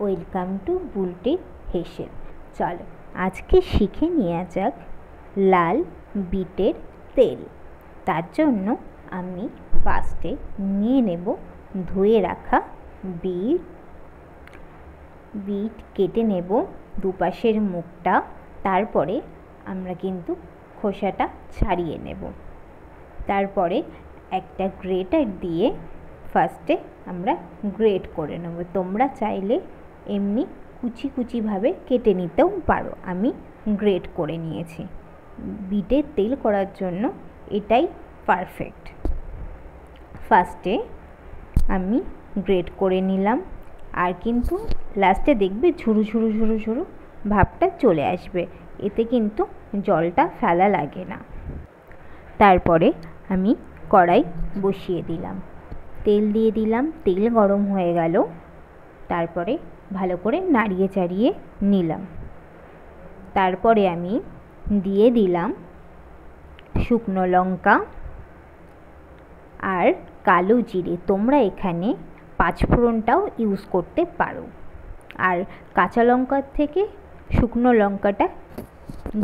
Welcome to বুলটির হেসেল। চলো আজকে শিখে নেওয়া যাক লাল বিটের তেল। তার জন্য আমি ফার্স্টে নিয়ে নেব ধুয়ে রাখা বিট কেটে নেব দুপাশের মুখটা, তারপরে আমরা কিন্তু খোসাটা ছাড়িয়ে নেব। তারপরে একটা গ্রেটার দিয়ে ফার্স্টে আমরা গ্রেট করে নেব। তোমরা চাইলে এমনি কুচি কুচিভাবে কেটে নিতেও পারো, আমি গ্রেট করে নিয়েছি। বিটের তেল করার জন্য এটাই পারফেক্ট। ফার্স্টে আমি গ্রেট করে নিলাম, আর কিন্তু লাস্টে দেখবে ঝুরু ঝুরু ঝুরু ঝুরু ভাবটা চলে আসবে, এতে কিন্তু জলটা ফেলা লাগে না। তারপরে আমি কড়াই বসিয়ে দিলাম, তেল দিয়ে দিলাম, তেল গরম হয়ে গেল। তারপরে ভালো করে নাড়িয়ে চাড়িয়ে নিলাম। তারপরে আমি দিয়ে দিলাম শুকনো লঙ্কা আর কালো জিরে। তোমরা এখানে পাঁচফোড়নটাও ইউজ করতে পারো, আর কাঁচা লঙ্কার থেকে শুকনো লঙ্কাটা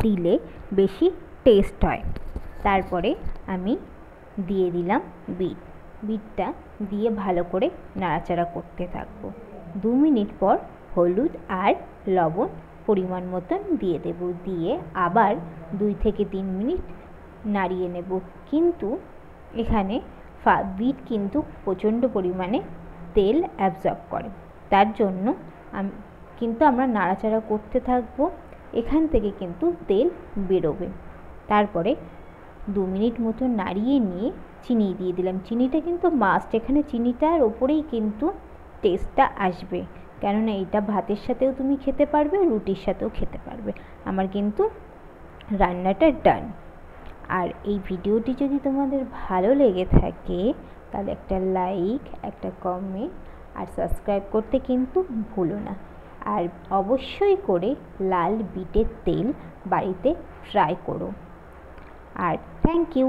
দিলে বেশি টেস্ট হয়। তারপরে আমি দিয়ে দিলাম বিটটা দিয়ে ভালো করে নাড়াচাড়া করতে থাকবো। 2 মিনিট পর হলুদ আর লবণ পরিমাণ মতন দিয়ে দেব, দিয়ে আবার 2 থেকে 3 মিনিট নাড়িয়ে নেব। কিন্তু এখানে বিট কিন্তু প্রচণ্ড পরিমাণে তেল অ্যাবজর্ব করে, তার জন্য কিন্তু আমরা নাড়াচাড়া করতে থাকবো, এখান থেকে কিন্তু তেল বেরোবে। তারপরে 2 মিনিট মতো নাড়িয়ে নিয়ে চিনি দিয়ে দিলাম। চিনিটা কিন্তু মাস্ট, এখানে চিনিটার ওপরেই কিন্তু টেস্টটা আসবে, কেননা এটা ভাতের সাথেও তুমি খেতে পারবে, রুটির সাথেও খেতে পারবে। আমার কিন্তু রান্নাটা ডান। আর এই ভিডিওটি যদি তোমাদের ভালো লেগে থাকে তাহলে একটা লাইক, একটা কমেন্ট আর সাবস্ক্রাইব করতে কিন্তু ভুলো না। আর অবশ্যই করে লাল বিটের তেল বাড়িতে ট্রাই করো। আর থ্যাংক ইউ।